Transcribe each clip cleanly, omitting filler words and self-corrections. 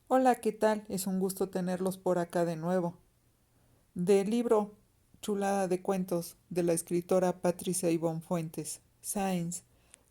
Hola, ¿qué tal? Es un gusto tenerlos por acá de nuevo. Del libro Chulada de Cuentos de la escritora Patricia Ivonne Fuentes, Sáenz,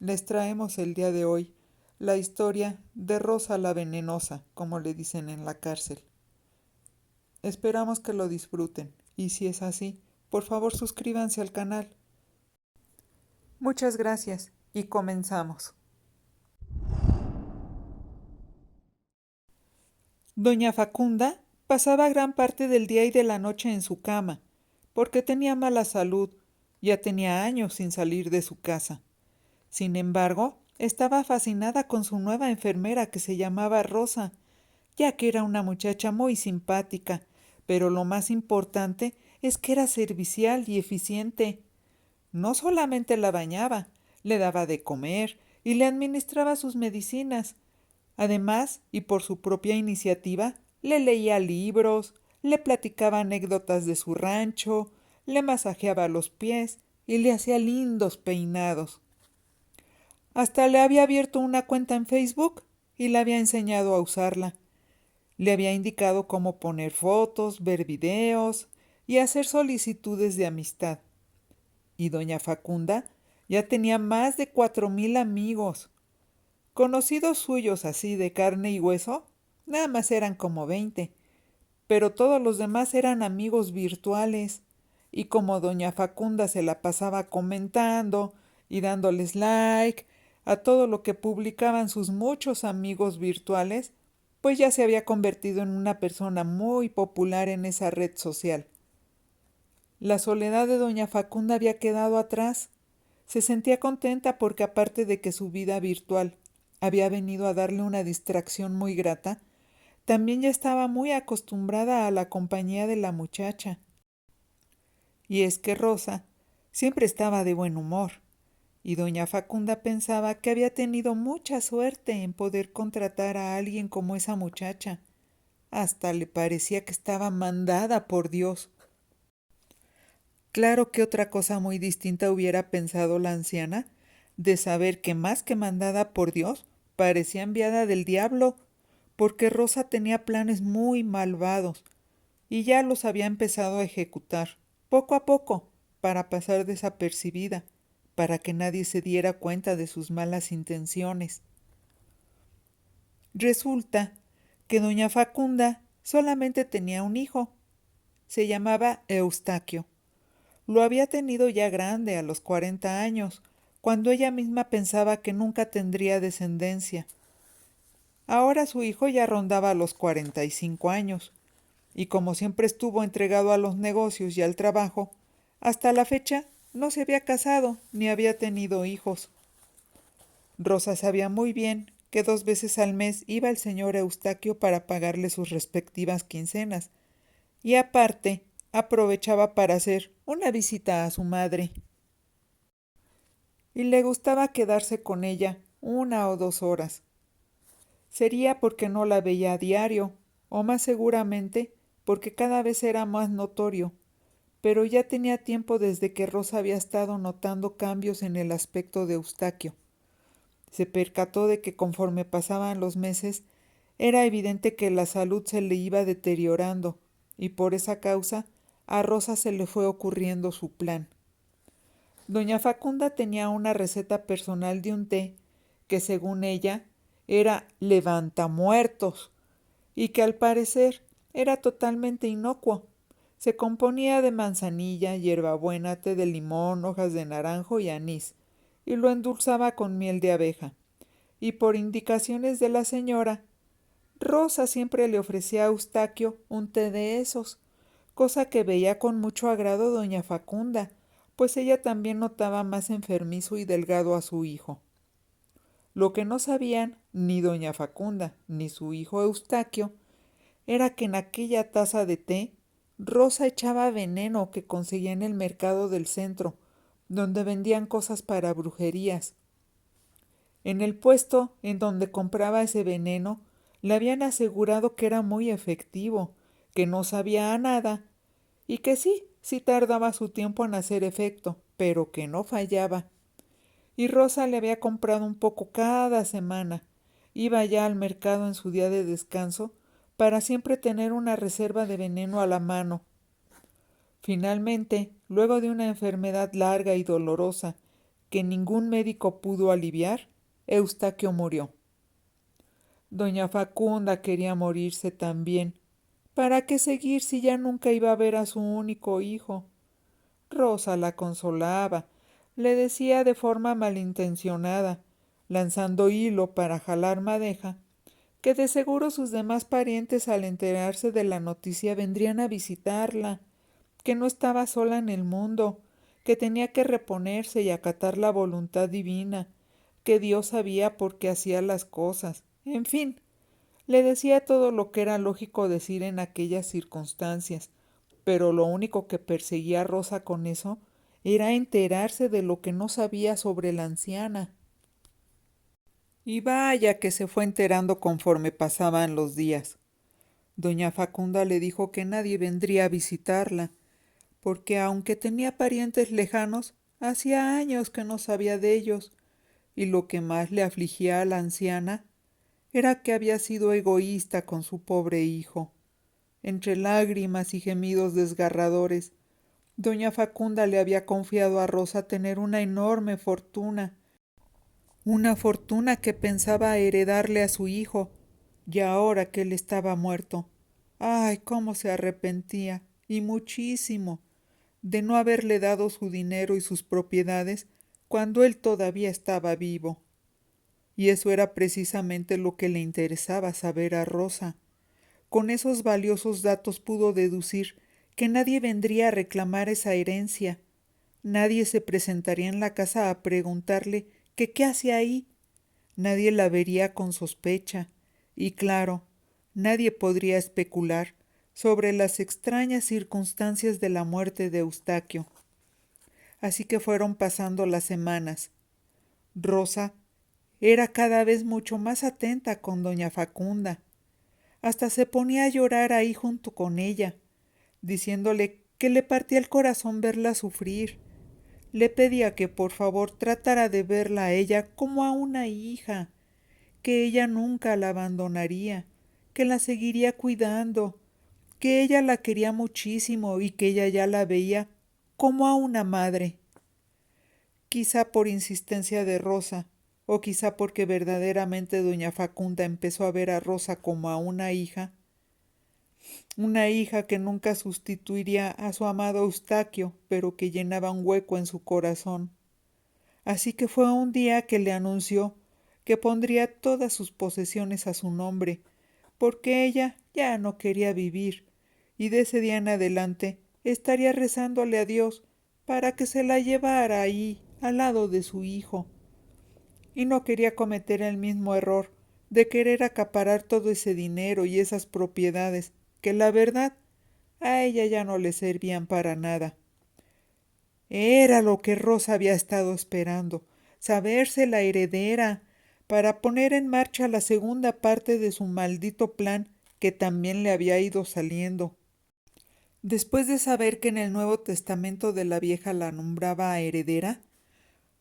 les traemos el día de hoy la historia de Rosa la Venenosa, como le dicen en la cárcel. Esperamos que lo disfruten y si es así, por favor suscríbanse al canal. Muchas gracias y comenzamos. Doña Facunda pasaba gran parte del día y de la noche en su cama, porque tenía mala salud, ya tenía años sin salir de su casa. Sin embargo, estaba fascinada con su nueva enfermera que se llamaba Rosa, ya que era una muchacha muy simpática, pero lo más importante es que era servicial y eficiente. No solamente la bañaba, le daba de comer y le administraba sus medicinas. Además, y por su propia iniciativa, le leía libros, le platicaba anécdotas de su rancho, le masajeaba los pies y le hacía lindos peinados. Hasta le había abierto una cuenta en Facebook y le había enseñado a usarla. Le había indicado cómo poner fotos, ver videos y hacer solicitudes de amistad. Y doña Facunda ya tenía más de 4,000 amigos. Conocidos suyos así de carne y hueso, nada más eran como 20, pero todos los demás eran amigos virtuales, y como doña Facunda se la pasaba comentando y dándoles like a todo lo que publicaban sus muchos amigos virtuales, pues ya se había convertido en una persona muy popular en esa red social. La soledad de doña Facunda había quedado atrás. Se sentía contenta porque aparte de que su vida virtual había venido a darle una distracción muy grata, también ya estaba muy acostumbrada a la compañía de la muchacha. Y es que Rosa siempre estaba de buen humor, y doña Facunda pensaba que había tenido mucha suerte en poder contratar a alguien como esa muchacha. Hasta le parecía que estaba mandada por Dios. Claro que otra cosa muy distinta hubiera pensado la anciana, de saber que más que mandada por Dios, parecía enviada del diablo, porque Rosa tenía planes muy malvados, y ya los había empezado a ejecutar, poco a poco, para pasar desapercibida, para que nadie se diera cuenta de sus malas intenciones. Resulta que doña Facunda solamente tenía un hijo, se llamaba Eustaquio. Lo había tenido ya grande, a los 40 años, cuando ella misma pensaba que nunca tendría descendencia. Ahora su hijo ya rondaba los 45 años, y como siempre estuvo entregado a los negocios y al trabajo, hasta la fecha no se había casado ni había tenido hijos. Rosa sabía muy bien que 2 veces al mes iba el señor Eustaquio para pagarle sus respectivas quincenas, y aparte aprovechaba para hacer una visita a su madre. Y le gustaba quedarse con ella 1 o 2 horas. Sería porque no la veía a diario, o más seguramente porque cada vez era más notorio, pero ya tenía tiempo desde que Rosa había estado notando cambios en el aspecto de Eustaquio. Se percató de que conforme pasaban los meses, era evidente que la salud se le iba deteriorando, y por esa causa a Rosa se le fue ocurriendo su plan. Doña Facunda tenía una receta personal de un té que, según ella, era levantamuertos y que al parecer era totalmente inocuo. Se componía de manzanilla, hierbabuena, té de limón, hojas de naranjo y anís, y lo endulzaba con miel de abeja. Y por indicaciones de la señora, Rosa siempre le ofrecía a Eustaquio un té de esos, cosa que veía con mucho agrado doña Facunda, pues ella también notaba más enfermizo y delgado a su hijo. Lo que no sabían ni doña Facunda ni su hijo Eustaquio era que en aquella taza de té Rosa echaba veneno que conseguía en el mercado del centro, donde vendían cosas para brujerías. En el puesto en donde compraba ese veneno, le habían asegurado que era muy efectivo, que no sabía a nada, y que sí tardaba su tiempo en hacer efecto, pero que no fallaba. y Rosa le había comprado un poco cada semana. Iba ya al mercado en su día de descanso para siempre tener una reserva de veneno a la mano. Finalmente, luego de una enfermedad larga y dolorosa que ningún médico pudo aliviar, Eustaquio murió. Doña Facunda quería morirse también. ¿Para qué seguir si ya nunca iba a ver a su único hijo? Rosa la consolaba, le decía de forma malintencionada, lanzando hilo para jalar madeja, que de seguro sus demás parientes al enterarse de la noticia vendrían a visitarla, que no estaba sola en el mundo, que tenía que reponerse y acatar la voluntad divina, que Dios sabía por qué hacía las cosas. En fin, le decía todo lo que era lógico decir en aquellas circunstancias, pero lo único que perseguía a Rosa con eso era enterarse de lo que no sabía sobre la anciana. Y vaya que se fue enterando conforme pasaban los días. Doña Facunda le dijo que nadie vendría a visitarla, porque aunque tenía parientes lejanos, hacía años que no sabía de ellos, y lo que más le afligía a la anciana era que había sido egoísta con su pobre hijo. Entre lágrimas y gemidos desgarradores, doña Facunda le había confiado a Rosa tener una fortuna que pensaba heredarle a su hijo, y ahora que él estaba muerto, ¡ay, cómo se arrepentía! Y muchísimo, de no haberle dado su dinero y sus propiedades cuando él todavía estaba vivo. Y eso era precisamente lo que le interesaba saber a Rosa. Con esos valiosos datos pudo deducir que nadie vendría a reclamar esa herencia. Nadie se presentaría en la casa a preguntarle que qué hacía ahí. Nadie la vería con sospecha. Y claro, nadie podría especular sobre las extrañas circunstancias de la muerte de Eustaquio. Así que fueron pasando las semanas. Rosa era cada vez mucho más atenta con doña Facunda. Hasta se ponía a llorar ahí junto con ella, diciéndole que le partía el corazón verla sufrir. Le pedía que por favor tratara de verla a ella como a una hija, que ella nunca la abandonaría, que la seguiría cuidando, que ella la quería muchísimo y que ella ya la veía como a una madre. Quizá por insistencia de Rosa, o quizá porque verdaderamente doña Facunda empezó a ver a Rosa como a una hija que nunca sustituiría a su amado Eustaquio, pero que llenaba un hueco en su corazón. Así que fue un día que le anunció que pondría todas sus posesiones a su nombre, porque ella ya no quería vivir, y de ese día en adelante estaría rezándole a Dios para que se la llevara ahí, al lado de su hijo. Y no quería cometer el mismo error de querer acaparar todo ese dinero y esas propiedades, que la verdad a ella ya no le servían para nada. Era lo que Rosa había estado esperando, saberse la heredera, para poner en marcha la segunda parte de su maldito plan que también le había ido saliendo. Después de saber que en el Nuevo Testamento de la vieja la nombraba heredera,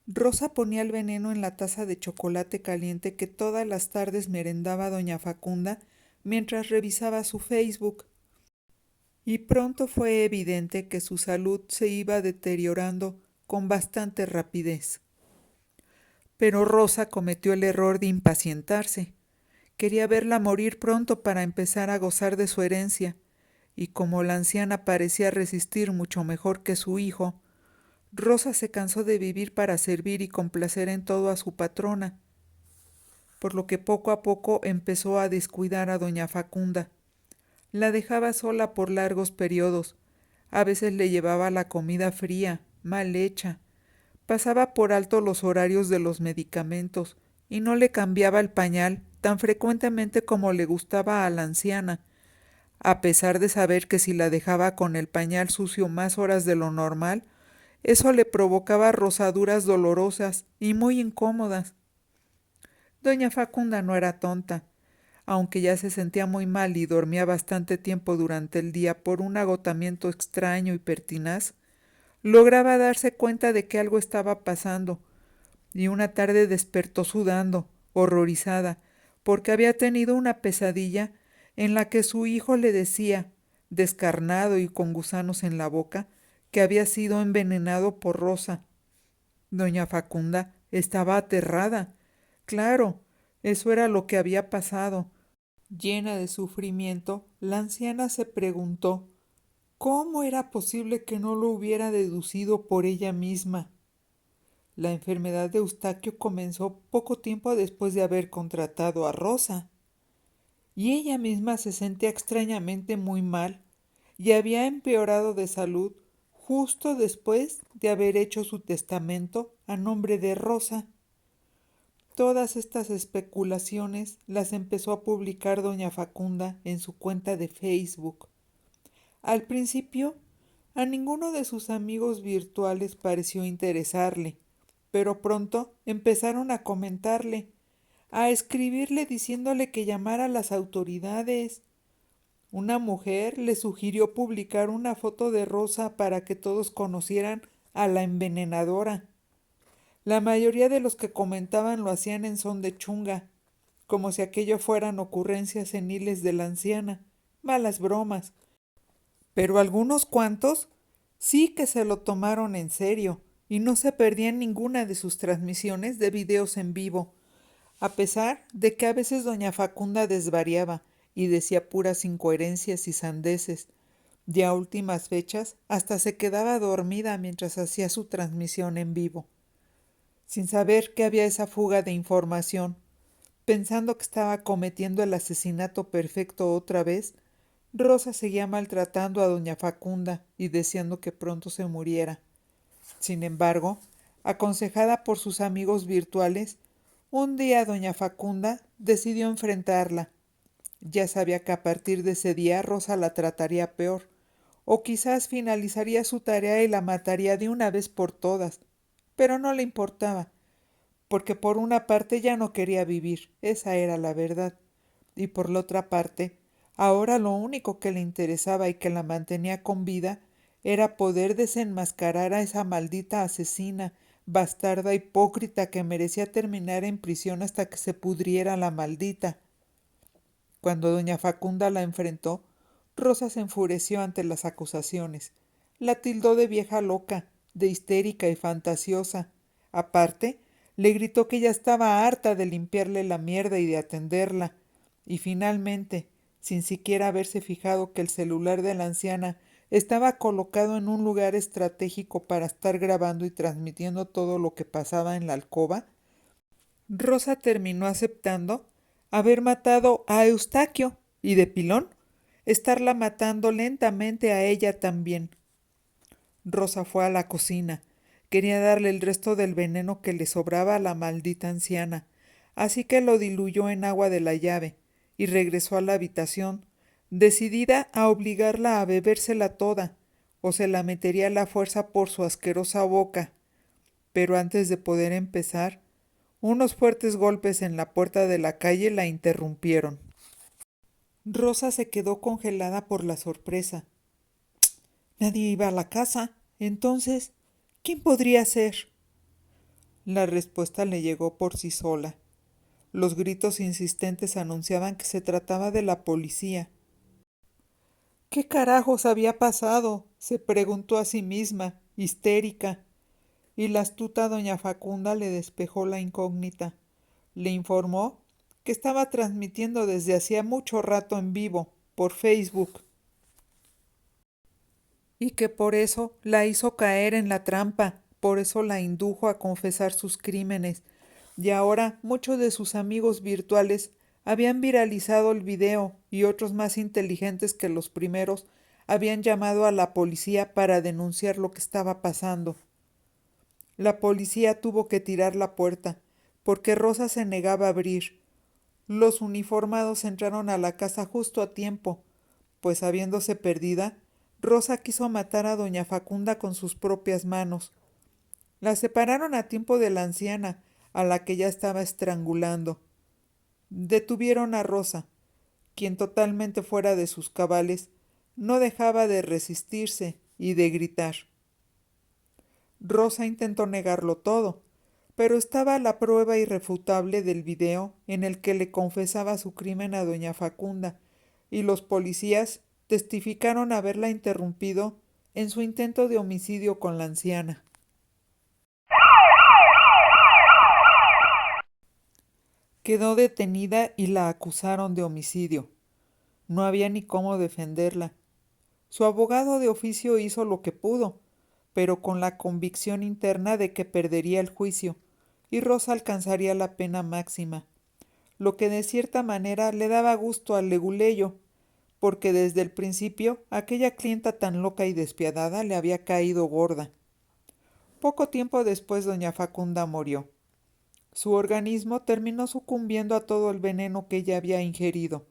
Rosa ponía el veneno en la taza de chocolate caliente que todas las tardes merendaba doña Facunda mientras revisaba su Facebook. Y pronto fue evidente que su salud se iba deteriorando con bastante rapidez. Pero Rosa cometió el error de impacientarse. Quería verla morir pronto para empezar a gozar de su herencia, y como la anciana parecía resistir mucho mejor que su hijo, Rosa se cansó de vivir para servir y complacer en todo a su patrona, por lo que poco a poco empezó a descuidar a doña Facunda. La dejaba sola por largos periodos. A veces le llevaba la comida fría, mal hecha. Pasaba por alto los horarios de los medicamentos y no le cambiaba el pañal tan frecuentemente como le gustaba a la anciana, a pesar de saber que si la dejaba con el pañal sucio más horas de lo normal, eso le provocaba rozaduras dolorosas y muy incómodas. Doña Facunda no era tonta, aunque ya se sentía muy mal y dormía bastante tiempo durante el día por un agotamiento extraño y pertinaz, lograba darse cuenta de que algo estaba pasando, y una tarde despertó sudando, horrorizada, porque había tenido una pesadilla en la que su hijo le decía, descarnado y con gusanos en la boca, que había sido envenenado por Rosa. Doña Facunda estaba aterrada. Claro, eso era lo que había pasado. Llena de sufrimiento, la anciana se preguntó cómo era posible que no lo hubiera deducido por ella misma. La enfermedad de Eustaquio comenzó poco tiempo después de haber contratado a Rosa, y ella misma se sentía extrañamente muy mal y había empeorado de salud justo después de haber hecho su testamento a nombre de Rosa. Todas estas especulaciones las empezó a publicar doña Facunda en su cuenta de Facebook. Al principio, a ninguno de sus amigos virtuales pareció interesarle, pero pronto empezaron a comentarle, a escribirle diciéndole que llamara a las autoridades. Una mujer le sugirió publicar una foto de Rosa para que todos conocieran a la envenenadora. La mayoría de los que comentaban lo hacían en son de chunga, como si aquello fueran ocurrencias seniles de la anciana, malas bromas. Pero algunos cuantos sí que se lo tomaron en serio y no se perdían ninguna de sus transmisiones de videos en vivo, a pesar de que a veces doña Facunda desvariaba y decía puras incoherencias y sandeces. Ya a últimas fechas hasta se quedaba dormida mientras hacía su transmisión en vivo. Sin saber que había esa fuga de información, pensando que estaba cometiendo el asesinato perfecto otra vez, Rosa seguía maltratando a doña Facunda y deseando que pronto se muriera. Sin embargo, aconsejada por sus amigos virtuales, un día doña Facunda decidió enfrentarla. Ya sabía que a partir de ese día Rosa la trataría peor, o quizás finalizaría su tarea y la mataría de una vez por todas, pero no le importaba, porque por una parte ya no quería vivir, esa era la verdad, y por la otra parte, ahora lo único que le interesaba y que la mantenía con vida era poder desenmascarar a esa maldita asesina, bastarda, hipócrita que merecía terminar en prisión hasta que se pudriera la maldita. Cuando doña Facunda la enfrentó, Rosa se enfureció ante las acusaciones. La tildó de vieja loca, de histérica y fantasiosa. Aparte, le gritó que ya estaba harta de limpiarle la mierda y de atenderla. Y finalmente, sin siquiera haberse fijado que el celular de la anciana estaba colocado en un lugar estratégico para estar grabando y transmitiendo todo lo que pasaba en la alcoba, Rosa terminó aceptando haber matado a Eustaquio y de pilón estarla matando lentamente a ella también. Rosa fue a la cocina. Quería darle el resto del veneno que le sobraba a la maldita anciana, así que lo diluyó en agua de la llave y regresó a la habitación, decidida a obligarla a bebérsela toda, o se la metería a la fuerza por su asquerosa boca. Pero antes de poder empezar, unos fuertes golpes en la puerta de la calle la interrumpieron. Rosa se quedó congelada por la sorpresa. Nadie iba a la casa. Entonces, ¿quién podría ser? La respuesta le llegó por sí sola. Los gritos insistentes anunciaban que se trataba de la policía. ¿Qué carajos había pasado?, se preguntó a sí misma, histérica, y la astuta doña Facunda le despejó la incógnita. Le informó que estaba transmitiendo desde hacía mucho rato en vivo, por Facebook, y que por eso la hizo caer en la trampa, por eso la indujo a confesar sus crímenes. Y ahora muchos de sus amigos virtuales habían viralizado el video y otros más inteligentes que los primeros habían llamado a la policía para denunciar lo que estaba pasando. La policía tuvo que tirar la puerta, porque Rosa se negaba a abrir. Los uniformados entraron a la casa justo a tiempo, pues habiéndose perdida, Rosa quiso matar a doña Facunda con sus propias manos. La separaron a tiempo de la anciana, a la que ya estaba estrangulando. Detuvieron a Rosa, quien totalmente fuera de sus cabales, no dejaba de resistirse y de gritar. Rosa intentó negarlo todo, pero estaba la prueba irrefutable del video en el que le confesaba su crimen a doña Facunda, y los policías testificaron haberla interrumpido en su intento de homicidio con la anciana. Quedó detenida y la acusaron de homicidio. No había ni cómo defenderla. Su abogado de oficio hizo lo que pudo, pero con la convicción interna de que perdería el juicio, y Rosa alcanzaría la pena máxima, lo que de cierta manera le daba gusto al leguleyo, porque desde el principio aquella clienta tan loca y despiadada le había caído gorda. Poco tiempo después doña Facunda murió. Su organismo terminó sucumbiendo a todo el veneno que ella había ingerido,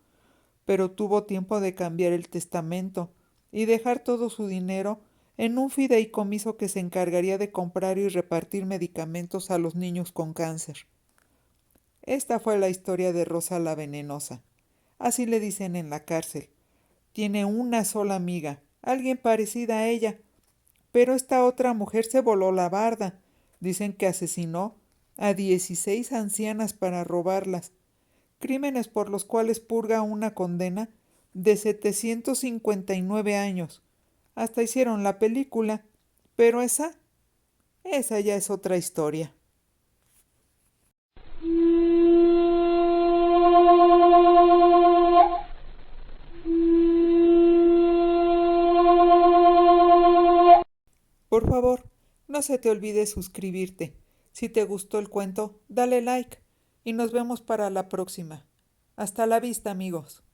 pero tuvo tiempo de cambiar el testamento y dejar todo su dinero en un fideicomiso que se encargaría de comprar y repartir medicamentos a los niños con cáncer. Esta fue la historia de Rosa la Venenosa. Así le dicen en la cárcel. Tiene una sola amiga, alguien parecida a ella, pero esta otra mujer se voló la barda. Dicen que asesinó a 16 ancianas para robarlas, crímenes por los cuales purga una condena de 759 años. Hasta hicieron la película, pero esa ya es otra historia. Por favor, no se te olvide suscribirte. Si te gustó el cuento, dale like y nos vemos para la próxima. Hasta la vista, amigos.